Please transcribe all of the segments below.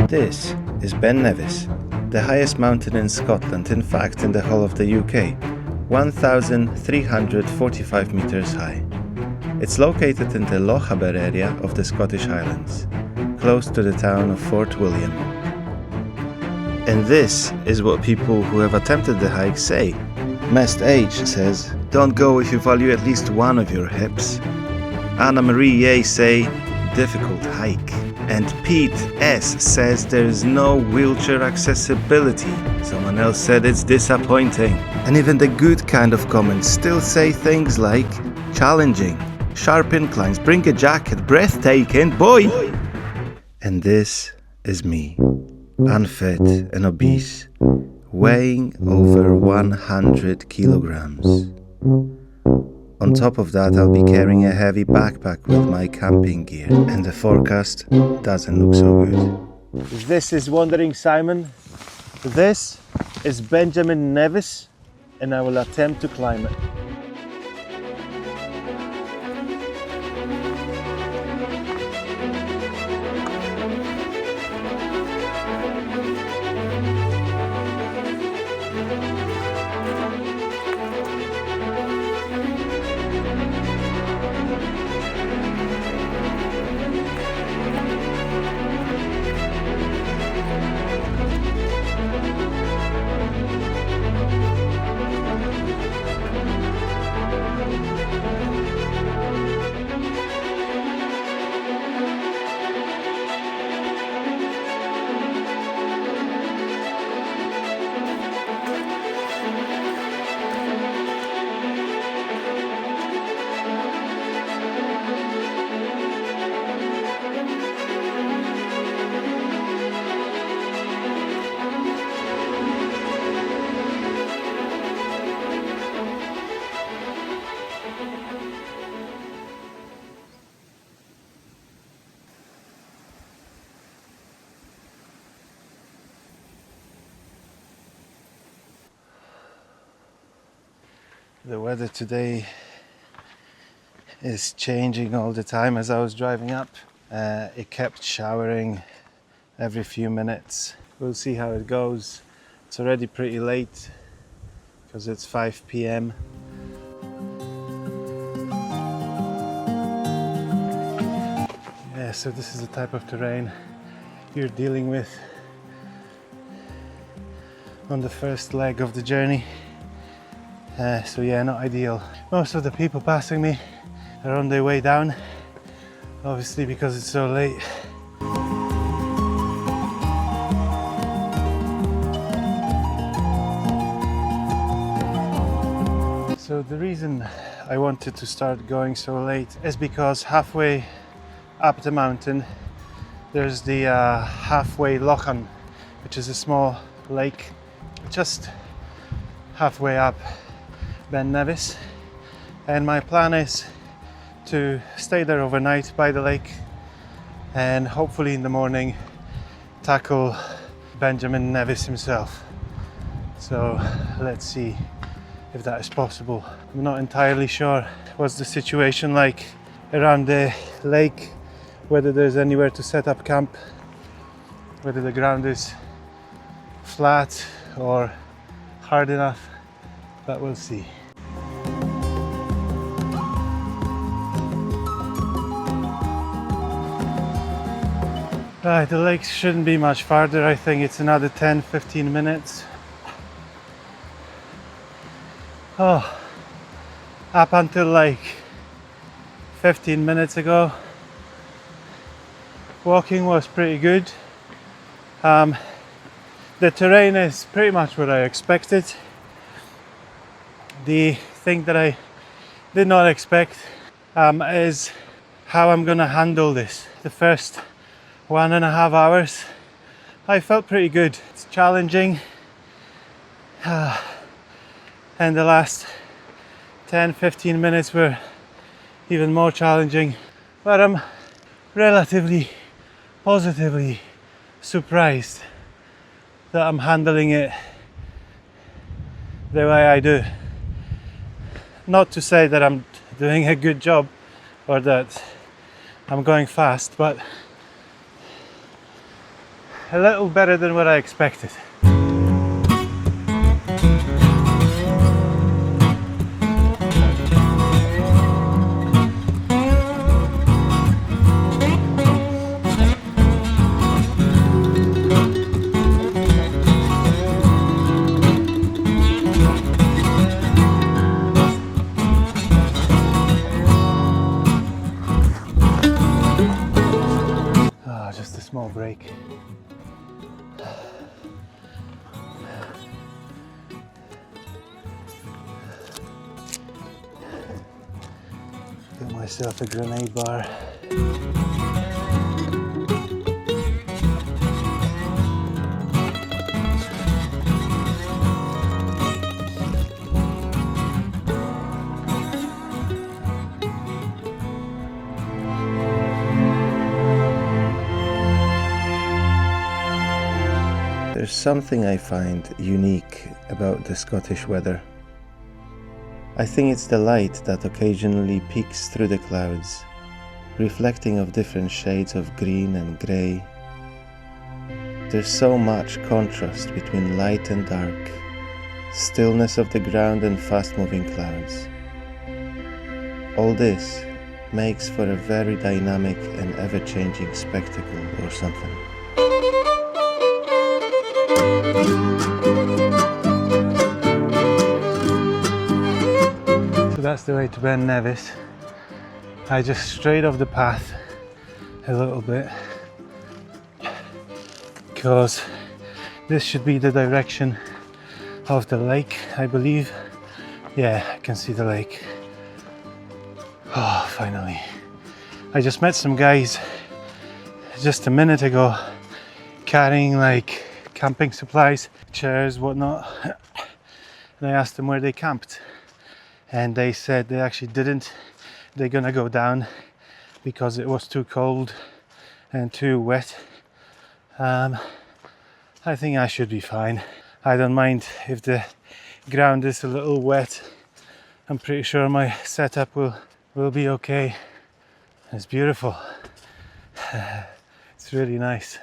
This is Ben Nevis, the highest mountain in Scotland, in fact in the whole of the UK, 1,345 metres high. It's located in the Lochaber area of the Scottish Highlands, close to the town of Fort William. And this is what people who have attempted the hike say. Mest H says, don't go if you value at least one of your hips. Anna Marie Ye say, difficult hike. And Pete S says there is no wheelchair accessibility. Someone else said it's disappointing. And even the good kind of comments still say things like challenging, sharp inclines, bring a jacket, breathtaking, boy! And this is me, unfit and obese, weighing over 100 kilograms. On top of that, I'll be carrying a heavy backpack with my camping gear, and the forecast doesn't look so good. This is Wandering Simon. This is Benjamin Nevis, and I will attempt to climb it. The weather today is changing all the time. As I was driving up, it kept showering every few minutes. We'll see how it goes. It's already pretty late because it's 5 p.m. Yeah, so this is the type of terrain you're dealing with on the first leg of the journey. So yeah, not ideal. Most of the people passing me are on their way down, obviously because it's so late. So the reason I wanted to start going so late is because halfway up the mountain there's the halfway Lochan, which is a small lake just halfway up Ben Nevis, and my plan is to stay there overnight by the lake and hopefully in the morning tackle Benjamin Nevis himself. So let's see if that is possible. I'm not entirely sure what's the situation like around the lake, whether there's anywhere to set up camp, whether the ground is flat or hard enough, but we'll see. Right, the lake shouldn't be much farther. I think it's another 10-15 minutes. Oh, up until like 15 minutes ago, walking was pretty good. The terrain is pretty much what I expected. The thing that I did not expect is how I'm gonna handle this. The first 1.5 hours I felt pretty good. It's challenging, and the last 10-15 minutes were even more challenging, but I'm relatively positively surprised that I'm handling it the way I do. Not to say that I'm doing a good job or that I'm going fast, but a little better than what I expected. Oh, just a small break. Get myself a grenade bar. There's something I find unique about the Scottish weather. I think it's the light that occasionally peeks through the clouds, reflecting of different shades of green and grey. There's so much contrast between light and dark, stillness of the ground and fast-moving clouds. All this makes for a very dynamic and ever-changing spectacle or something. So that's the way to Ben Nevis. I just strayed off the path a little bit because this should be the direction of the lake, I believe. Yeah, I can see the lake. Oh, finally. I just met some guys just a minute ago carrying like camping supplies, chairs, whatnot, and I asked them where they camped, and they said they actually didn't. They're gonna go down because it was too cold and too wet. I think I should be fine. I don't mind if the ground is a little wet. I'm pretty sure my setup will be okay. It's beautiful. It's really nice.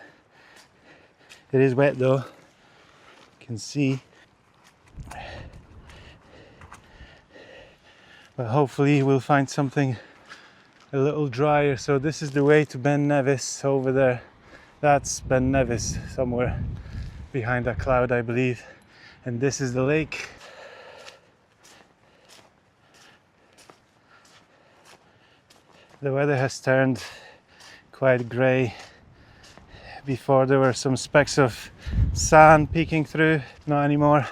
It is wet though, you can see. But hopefully we'll find something a little drier. So this is the way to Ben Nevis over there. That's Ben Nevis somewhere behind that cloud, I believe. And this is the lake. The weather has turned quite grey. Before there were some specks of sun peeking through, not anymore.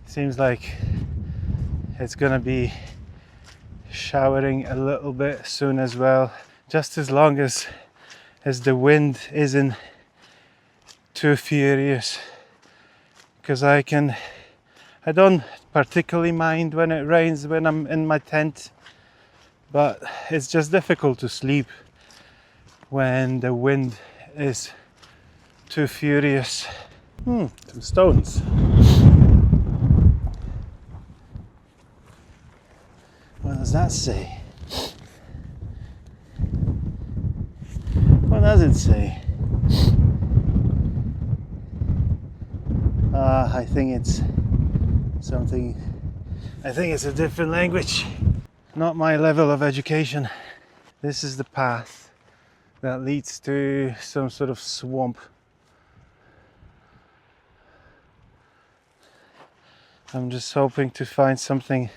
Seems like it's gonna be showering a little bit soon as well, just as long as the wind isn't too furious, because I don't particularly mind when it rains when I'm in my tent, but it's just difficult to sleep when the wind is too furious. Some stones. What does that say? What does it say? I think it's something. I think it's a different language. Not my level of education. This is the path that leads to some sort of swamp. I'm just hoping to find something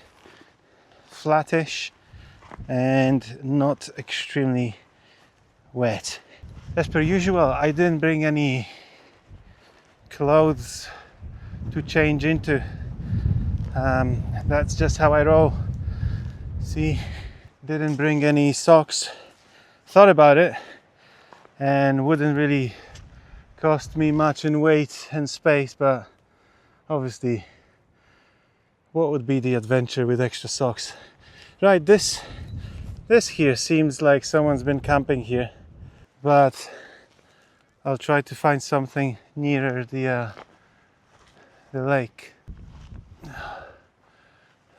flattish and not extremely wet. As per usual, I didn't bring any clothes to change into. That's just how I roll. See, didn't bring any socks. Thought about it, and wouldn't really cost me much in weight and space, but obviously what would be the adventure with extra socks? Right, this here seems like someone's been camping here, but I'll try to find something nearer the lake.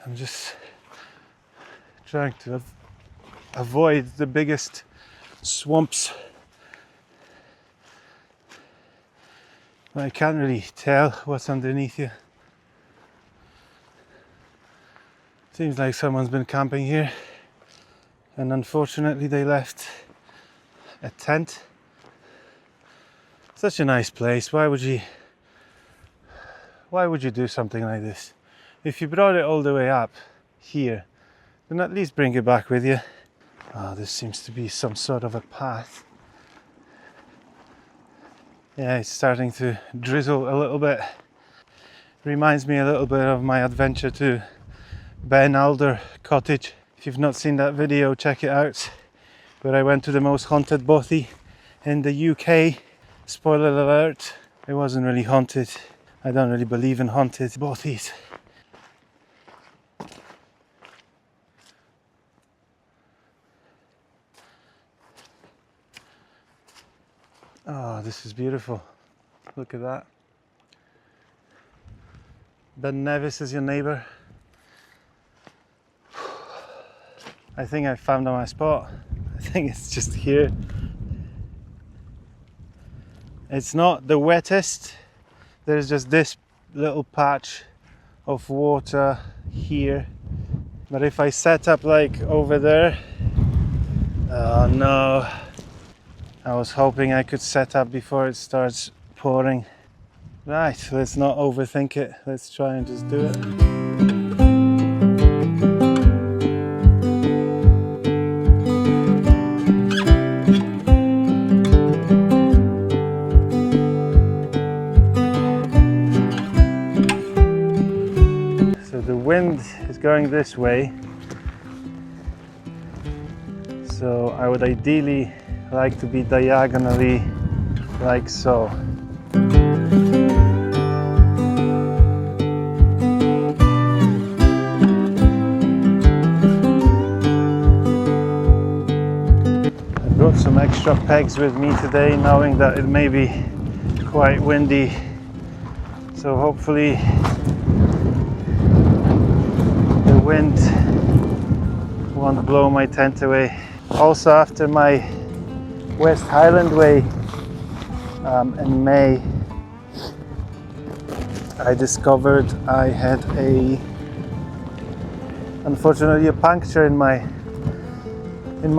I'm just trying to avoid the biggest swamps But I can't really tell what's underneath you. Seems like someone's been camping here, and unfortunately they left a tent. Such a nice place. Why would you do something like this? If you brought it all the way up here, then at least bring it back with you. Oh, this seems to be some sort of a path. Yeah, it's starting to drizzle a little bit. Reminds me a little bit of my adventure to Ben Alder Cottage. If you've not seen that video, check it out. Where I went to the most haunted bothy in the UK. Spoiler alert, it wasn't really haunted. I don't really believe in haunted bothies. Oh, this is beautiful. Look at that. Ben Nevis is your neighbour. I think I found my spot. I think it's just here. It's not the wettest. There's just this little patch of water here. But if I set up like over there, oh no. I was hoping I could set up before it starts pouring. Right, let's not overthink it. Let's try and just do it. So the wind is going this way. So I would ideally like to be diagonally like so. I brought some extra pegs with me today, knowing that it may be quite windy, so hopefully the wind won't blow my tent away. Also, after my West Highland Way in May, I discovered I had unfortunately a puncture in my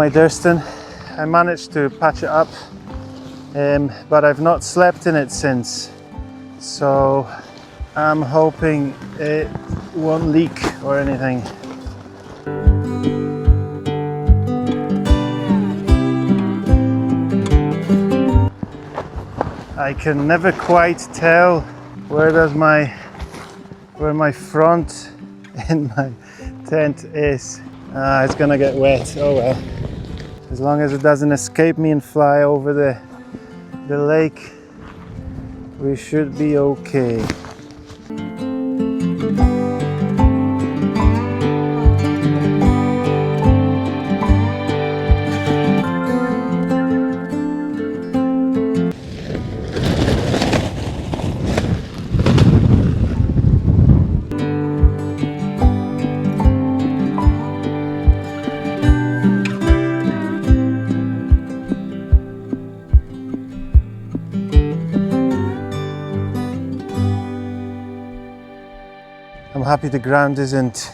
Durston. I managed to patch it up, but I've not slept in it since, so I'm hoping it won't leak or anything. I can never quite tell where my front in my tent is. It's gonna get wet, oh well. As long as it doesn't escape me and fly over the lake, we should be okay. I'm happy the ground isn't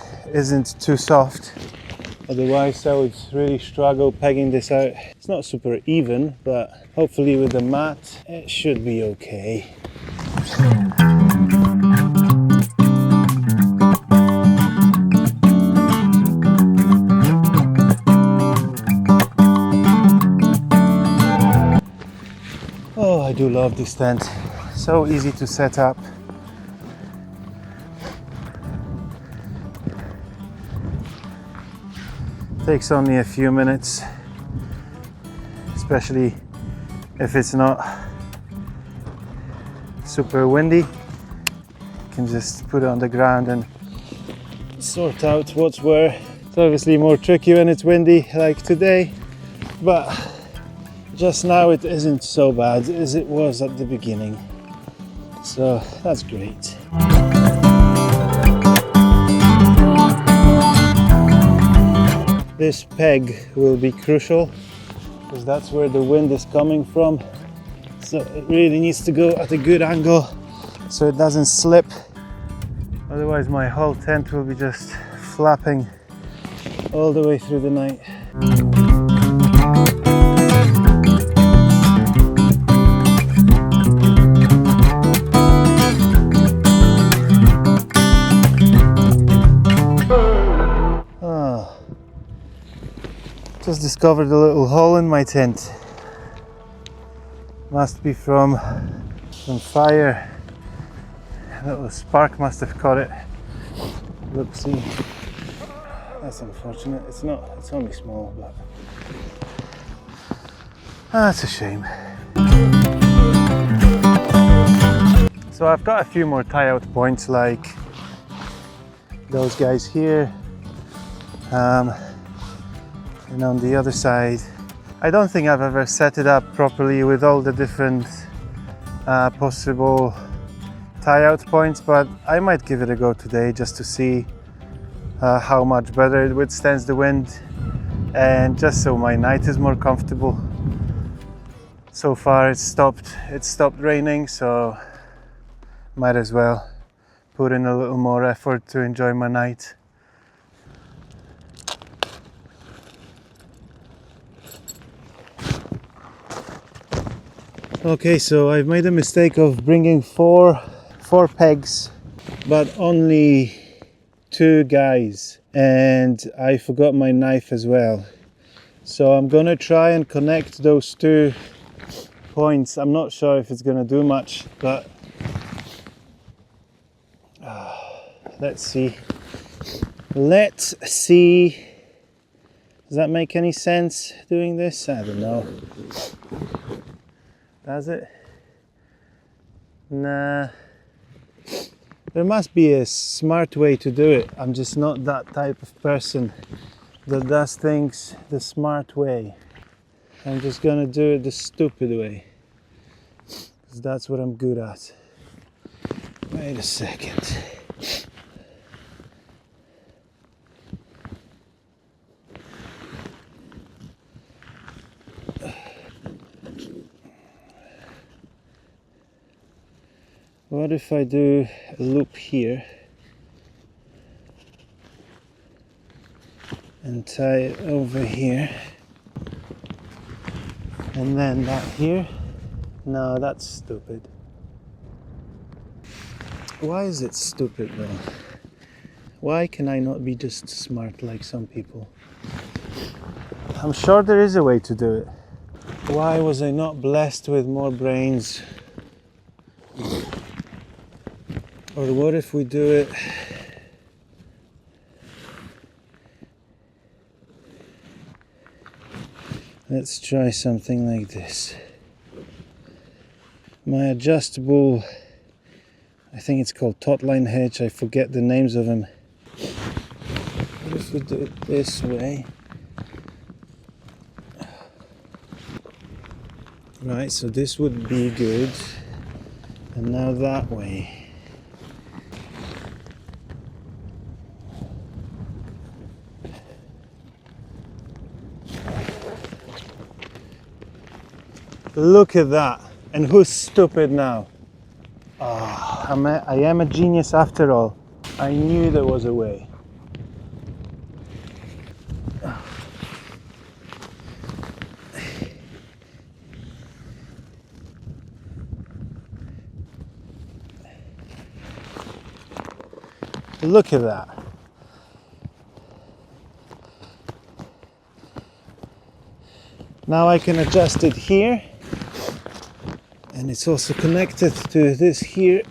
too soft, otherwise I would really struggle pegging this out. It's not super even, but hopefully with the mat it should be okay. Oh, I do love this tent. So easy to set up. Takes only a few minutes, especially if it's not super windy. You can just put it on the ground and sort out what's where. It's obviously more tricky when it's windy like today, but just now it isn't so bad as it was at the beginning, so that's great. This peg will be crucial because that's where the wind is coming from. So it really needs to go at a good angle so it doesn't slip. Otherwise my whole tent will be just flapping all the way through the night. Oh, just discovered a little hole in my tent. Must be from some fire. A little spark must have caught it. Whoopsie. That's unfortunate. It's not, it's only small, but that's a shame. So I've got a few more tie-out points like those guys here, and on the other side. I don't think I've ever set it up properly with all the different possible tie-out points, but I might give it a go today just to see how much better it withstands the wind, and just so my night is more comfortable. So far it stopped raining, so might as well put in a little more effort to enjoy my night. Okay, so I've made a mistake of bringing four pegs, but only 2 guys, and I forgot my knife as well. So I'm gonna try and connect those 2 points. I'm not sure if it's gonna do much, but let's see. Let's see. Does that make any sense doing this? I don't know. Does it? Nah. There must be a smart way to do it. I'm just not that type of person that does things the smart way. I'm just gonna do it the stupid way, because that's what I'm good at. Wait a second. What if I do a loop here and tie it over here, and then that here? No, that's stupid. Why is it stupid though? Why can I not be just smart like some people? I'm sure there is a way to do it. Why was I not blessed with more brains? Or what if we do it let's try something like this. My adjustable, I think it's called tautline hitch, I forget the names of them. What if we do it this way? Right, so this would be good. And now that way. Look at that. And who's stupid now? Oh, I am a genius after all. I knew there was a way. Look at that. Now I can adjust it here. And it's also connected to this here,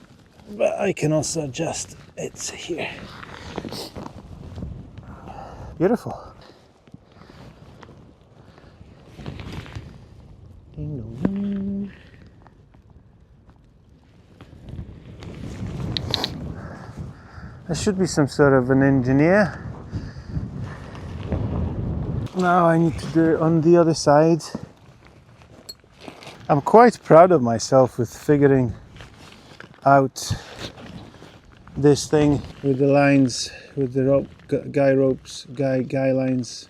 but I can also adjust it here. Beautiful. Ding dong. I should be some sort of an engineer. Now I need to do it on the other side. I'm quite proud of myself with figuring out this thing with the lines, with the rope, guy lines.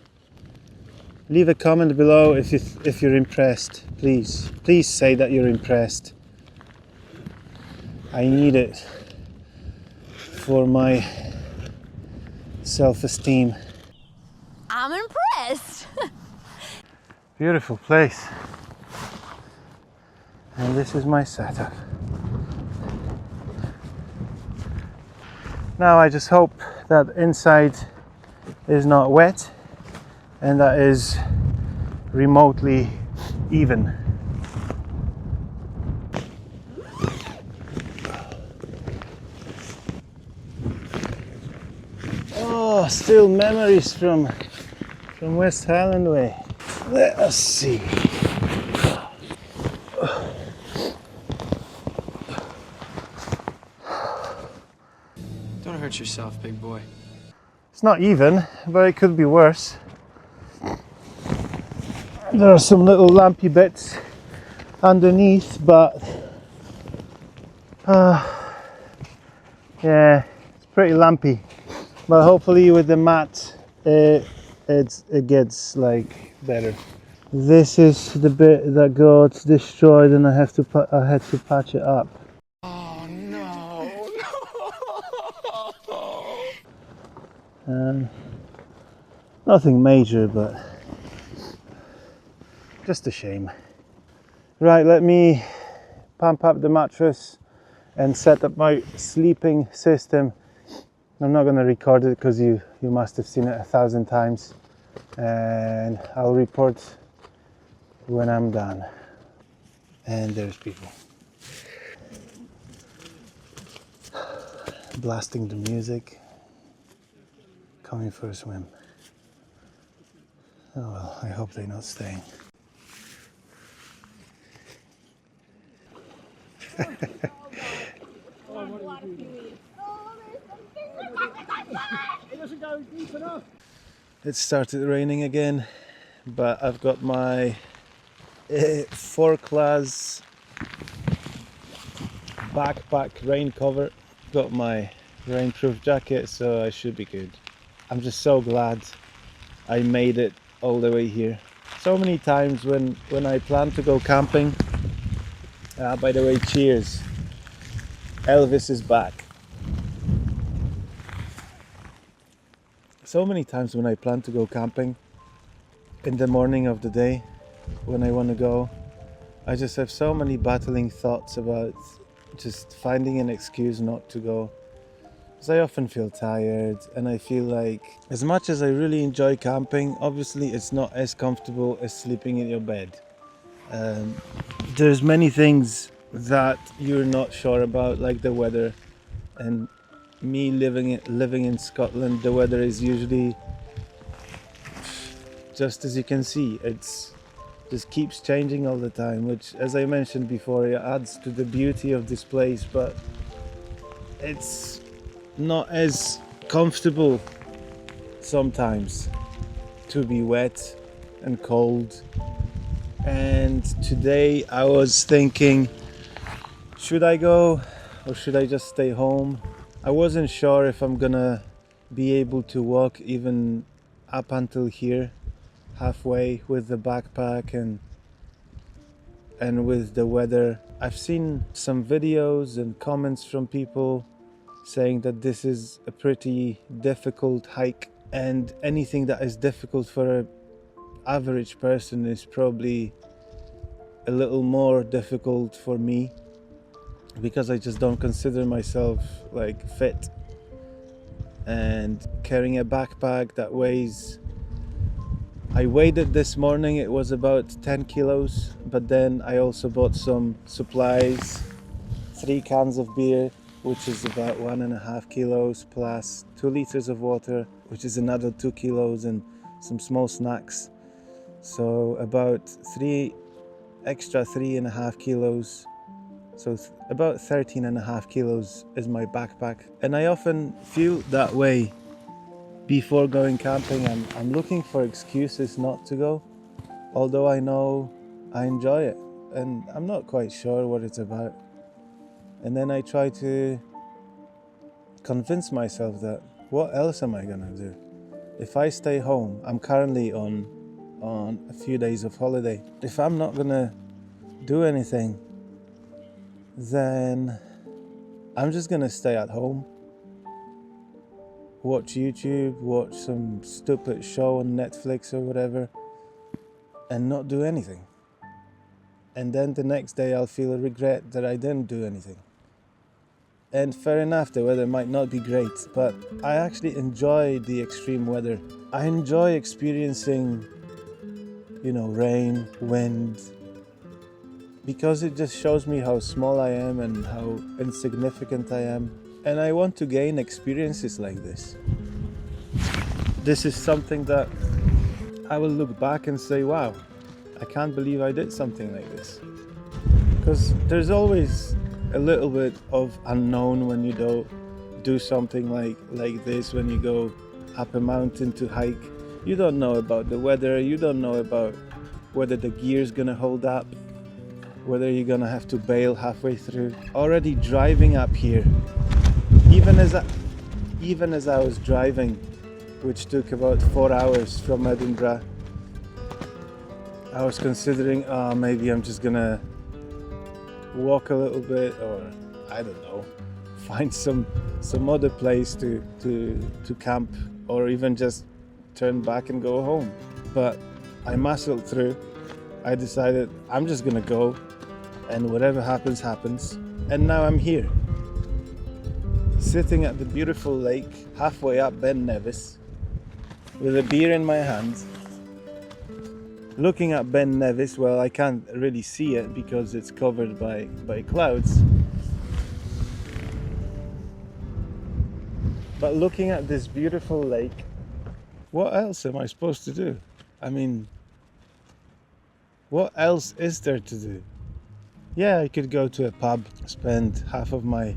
Leave a comment below if you're impressed. Please say that you're impressed. I need it for my self-esteem. I'm impressed. Beautiful place. And this is my setup. Now I just hope that inside is not wet and that is remotely even. Oh, still memories from West Highland Way. Let us see. Don't hurt yourself, big boy. It's not even, but it could be worse. There are some little lumpy bits underneath, but yeah, it's pretty lumpy. But hopefully with the mat, it gets like better. This is the bit that got destroyed, and I had to patch it up. Oh no! Nothing major, but just a shame. Right, let me pump up the mattress and set up my sleeping system. I'm not going to record it because you must have seen it 1,000 times, and I'll report when I'm done. And there's people blasting the music, coming for a swim. Oh well, I hope they're not staying. It started raining again, but I've got my 4-class backpack rain cover, got my rainproof jacket, so I should be good. I'm just so glad I made it all the way here. So many times when I plan to go camping, by the way, cheers, Elvis is back. So many times when I plan to go camping in the morning of the day, when I want to go, I just have so many battling thoughts about just finding an excuse not to go. Because I often feel tired, and I feel like as much as I really enjoy camping, obviously it's not as comfortable as sleeping in your bed. There's many things that you're not sure about, like the weather. And me living in Scotland, the weather is usually, just as you can see, it's just keeps changing all the time, which, as I mentioned before, it adds to the beauty of this place, but it's not as comfortable sometimes to be wet and cold. And today I was thinking, should I go or should I just stay home? I wasn't sure if I'm gonna be able to walk even up until here, halfway, with the backpack and with the weather. I've seen some videos and comments from people saying that this is a pretty difficult hike, and anything that is difficult for an average person is probably a little more difficult for me, because I just don't consider myself like fit. And carrying a backpack that weighs, I weighed it this morning, it was about 10 kilos, but then I also bought some supplies, 3 cans of beer, which is about 1.5 kilos, plus 2 liters of water, which is another 2 kilos, and some small snacks. So about 3.5 kilos. So about 13.5 kilos is my backpack. And I often feel that way before going camping. I'm looking for excuses not to go, although I know I enjoy it, and I'm not quite sure what it's about. And then I try to convince myself that what else am I gonna do? If I stay home, I'm currently on on a few days of holiday. If I'm not gonna do anything, then I'm just gonna stay at home, watch YouTube, watch some stupid show on Netflix or whatever, and not do anything. And then the next day I'll feel a regret that I didn't do anything. And fair enough, the weather might not be great, but I actually enjoy the extreme weather. I enjoy experiencing, rain, wind, because it just shows me how small I am and how insignificant I am. And I want to gain experiences like this. This is something that I will look back and say, wow, I can't believe I did something like this. Because there's always a little bit of unknown when you do something like this, when you go up a mountain to hike. You don't know about the weather, you don't know about whether the gear's gonna hold up, whether you're gonna have to bail halfway through. Already driving up here, even as I was driving, which took about 4 hours from Edinburgh, I was considering, maybe I'm just gonna walk a little bit, or I don't know, find some other place to camp, or even just turn back and go home. But I muscled through. I decided I'm just gonna go, and whatever happens, happens. And now I'm here, sitting at the beautiful lake, halfway up Ben Nevis, with a beer in my hand, looking at Ben Nevis. Well, I can't really see it because it's covered by clouds. But looking at this beautiful lake, what else am I supposed to do? I mean, what else is there to do? Yeah, I could go to a pub, spend half of my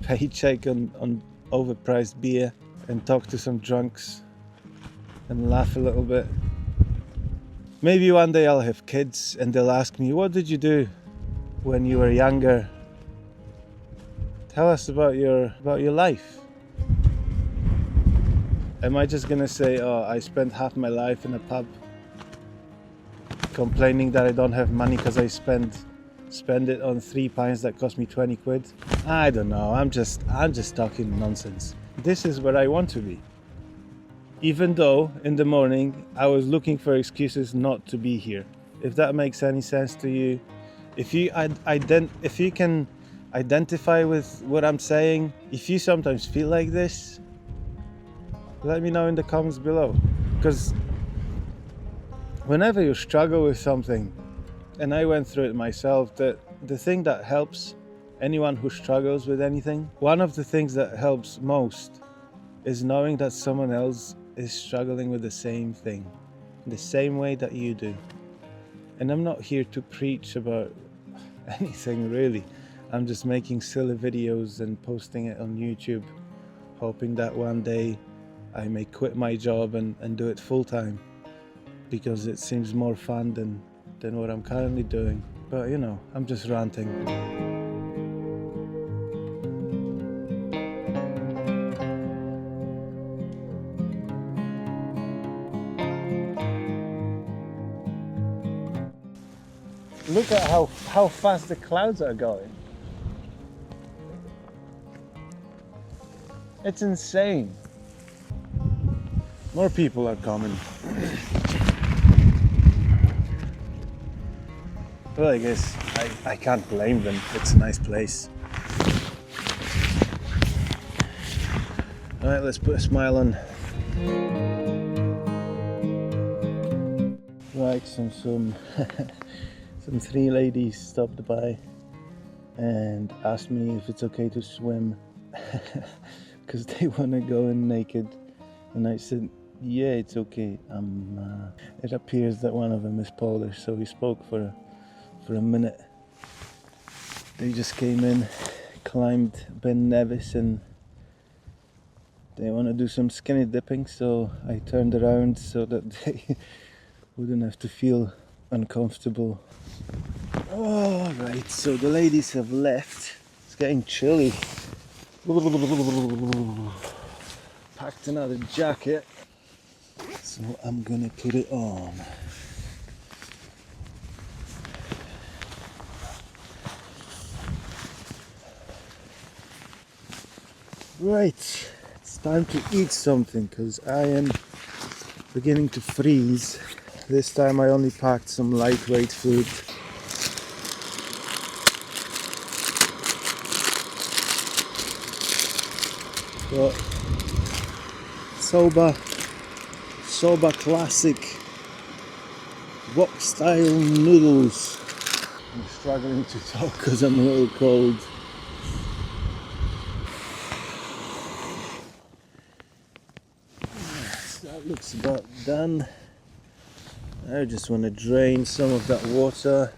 paycheck on overpriced beer, and talk to some drunks and laugh a little bit. Maybe one day I'll have kids and they'll ask me, what did you do when you were younger? Tell us about your life. Am I just gonna say, oh, I spent half my life in a pub complaining that I don't have money because I spend it on 3 pints that cost me 20 quid? I don't know, I'm just talking nonsense. This is where I want to be. Even though in the morning I was looking for excuses not to be here. If that makes any sense to you, if you can identify with what I'm saying, if you sometimes feel like this, let me know in the comments below. Because whenever you struggle with something, and I went through it myself, the thing that helps anyone who struggles with anything, one of the things that helps most is knowing that someone else is struggling with the same thing, the same way that you do. And I'm not here to preach about anything really. I'm just making silly videos and posting it on YouTube, hoping that one day I may quit my job and do it full time, because it seems more fun than what I'm currently doing. But I'm just ranting. Look at how fast the clouds are going. It's insane. More people are coming. Well, I guess I can't blame them. It's a nice place. Alright, let's put a smile on. Right, some 3 ladies stopped by and asked me if it's okay to swim because they want to go in naked, and I said, yeah, it's okay. It appears that one of them is Polish, so we spoke for a minute. They just came in, climbed Ben Nevis, and they want to do some skinny dipping, so I turned around so that they wouldn't have to feel uncomfortable. Alright, so the ladies have left. It's getting chilly. Packed another jacket. So I'm gonna put it on. Right, it's time to eat something because I am beginning to freeze. This time I only packed some lightweight food. But soba classic wok style noodles. I'm struggling to talk because I'm a little cold. So that looks about done. I just want to drain some of that water.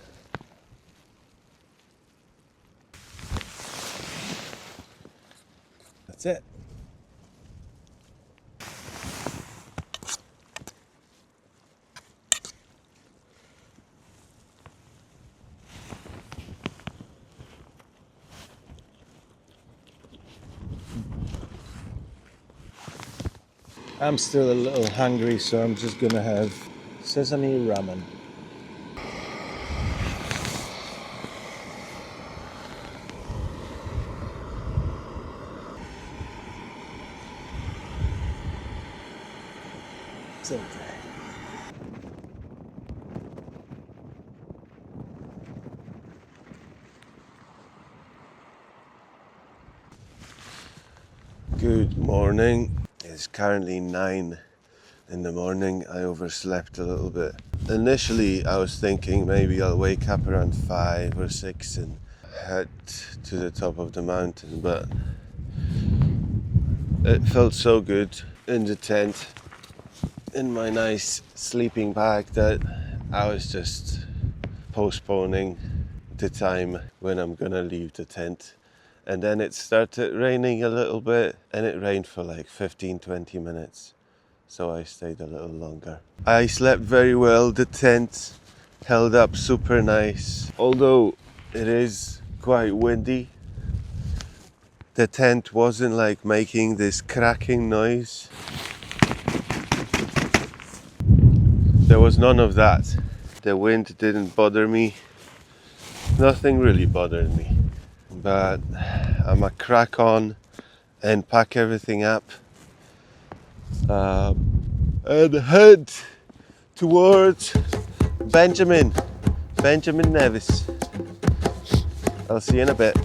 That's it. I'm still a little hungry, so I'm just gonna have sesame ramen. It's okay. Good morning. It's currently 9 in the morning. I overslept a little bit. Initially I was thinking maybe I'll wake up around 5 or 6 and head to the top of the mountain, but it felt so good in the tent in my nice sleeping bag that I was just postponing the time when I'm gonna leave the tent. And then it started raining a little bit, and it rained for like 15-20 minutes, so I stayed a little longer. I slept very well. The tent held up super nice. Although it is quite windy, the tent wasn't like making this cracking noise. There was none of that. The wind didn't bother me. Nothing really bothered me. But I'ma crack on and pack everything up and head towards Benjamin Nevis. I'll see you in a bit.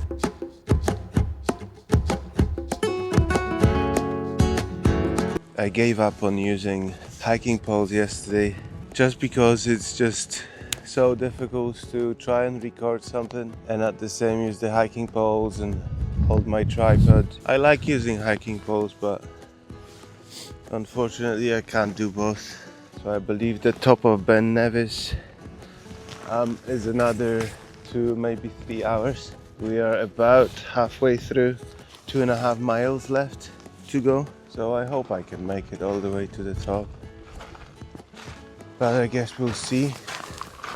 I gave up on using hiking poles yesterday just because it's just so difficult to try and record something and at the same use the hiking poles and hold my tripod. I like using hiking poles, but unfortunately I can't do both. So I believe the top of Ben Nevis is another 2, maybe 3 hours. We are about halfway through, 2.5 miles left to go. So I hope I can make it all the way to the top. But I guess we'll see.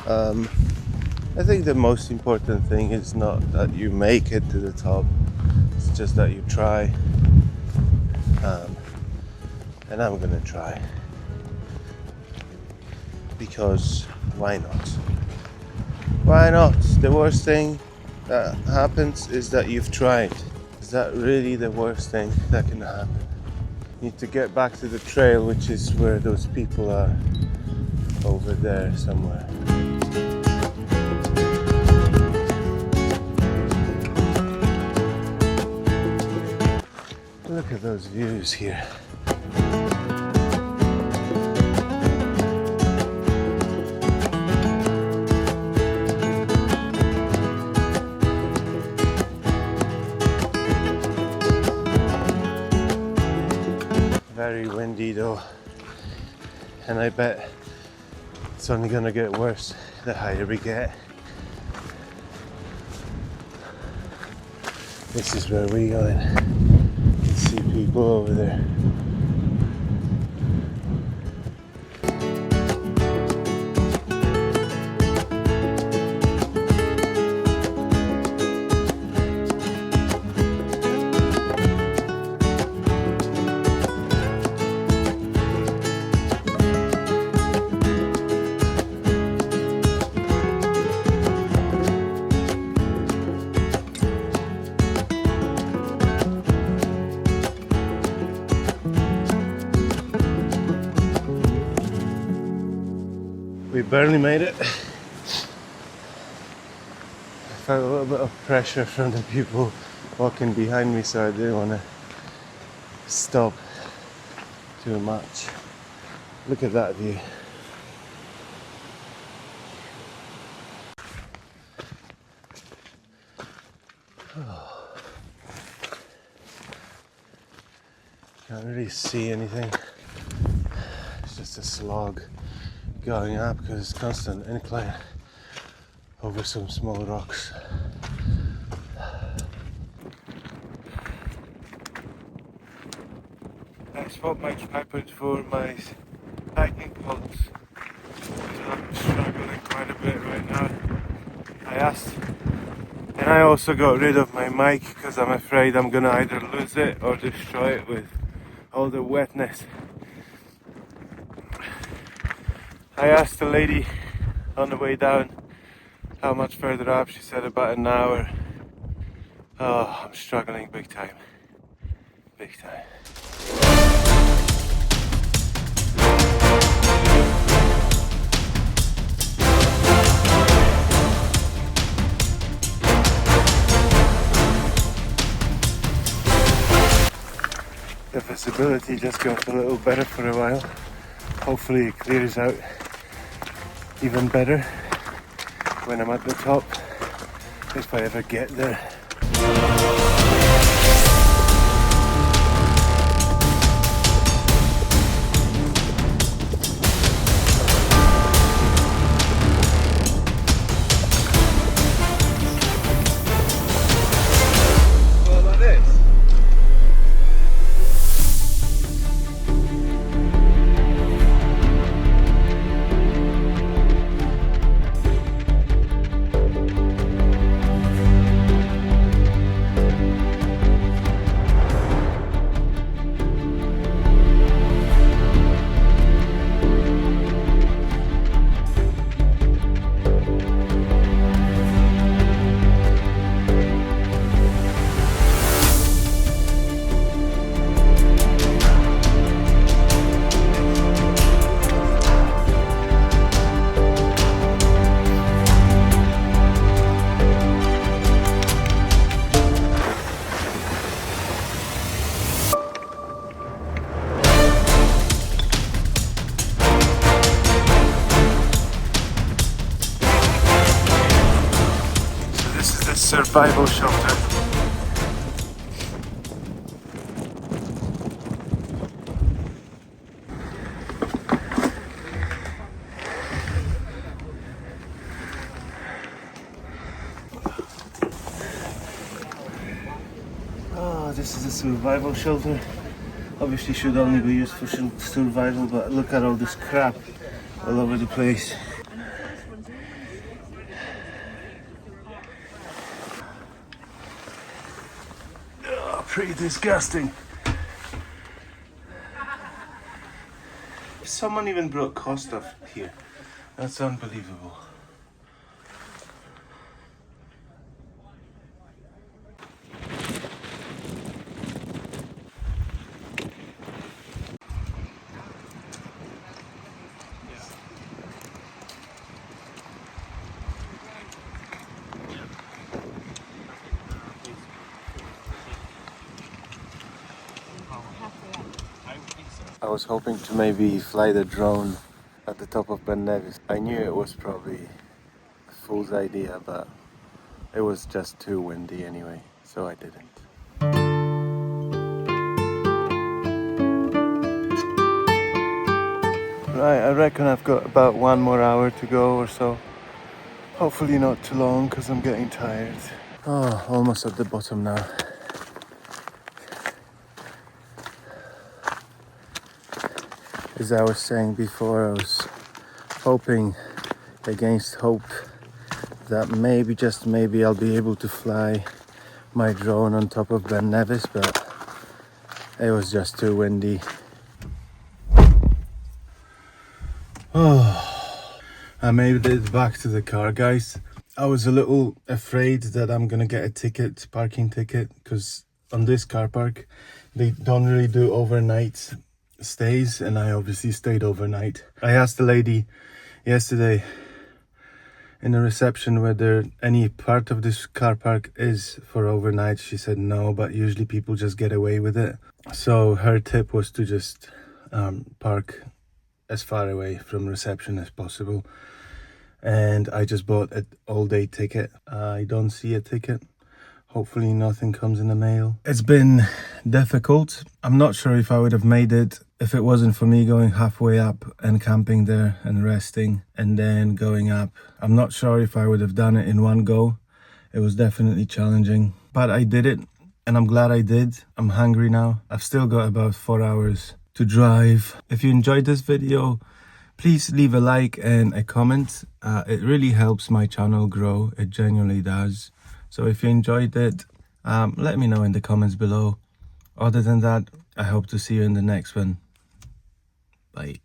I think the most important thing is not that you make it to the top, it's just that you try. And I'm gonna try. Because why not? Why not? The worst thing that happens is that you've tried. Is that really the worst thing that can happen? You need to get back to the trail, which is where those people are. Over there somewhere. Look at those views here. Very windy though, and I bet it's only gonna get worse the higher we get. This is where we going. You can see people over there. barely made it. I felt a little bit of pressure from the people walking behind me, so I didn't want to stop too much. Look at that view. Can't really see anything. It's just a slog going up because it's constant incline over some small rocks. I swapped my tripod for my hiking poles, so I'm struggling quite a bit right now. And I also got rid of my mic because I'm afraid I'm gonna either lose it or destroy it with all the wetness. I asked the lady on the way down how much further up. She said about an hour. Oh, I'm struggling big time. Big time. The visibility just got a little better for a while. Hopefully it clears out even better when I'm at the top, if I ever get there. Survival shelter. Oh, this is a survival shelter. Obviously should only be used for survival, but look at all this crap all over the place. Pretty disgusting. Someone even brought Costa here. That's unbelievable. I was hoping to maybe fly the drone at the top of Ben Nevis. I knew it was probably a fool's idea, but it was just too windy anyway, so I didn't. Right, I reckon I've got about 1 more hour to go or so. Hopefully not too long because I'm getting tired. Oh, almost at the bottom now. As I was saying before, I was hoping against hope that maybe, just maybe, I'll be able to fly my drone on top of Ben Nevis, but it was just too windy. Oh, I made it back to the car, guys. I was a little afraid that I'm gonna get a parking ticket, because on this car park they don't really do overnight stays, and I obviously stayed overnight. I asked the lady yesterday in the reception whether any part of this car park is for overnight. She said no, but usually people just get away with it. So her tip was to just park as far away from reception as possible. And I just bought an all-day ticket. I don't see a ticket. Hopefully nothing comes in the mail. It's been difficult. I'm not sure if I would have made it if it wasn't for me going halfway up and camping there and resting and then going up. I'm not sure if I would have done it in one go. It was definitely challenging, but I did it and I'm glad I did. I'm hungry now. I've still got about 4 hours to drive. If you enjoyed this video, please leave a like and a comment. It really helps my channel grow. It genuinely does. So if you enjoyed it, let me know in the comments below. Other than that, I hope to see you in the next one. Bye.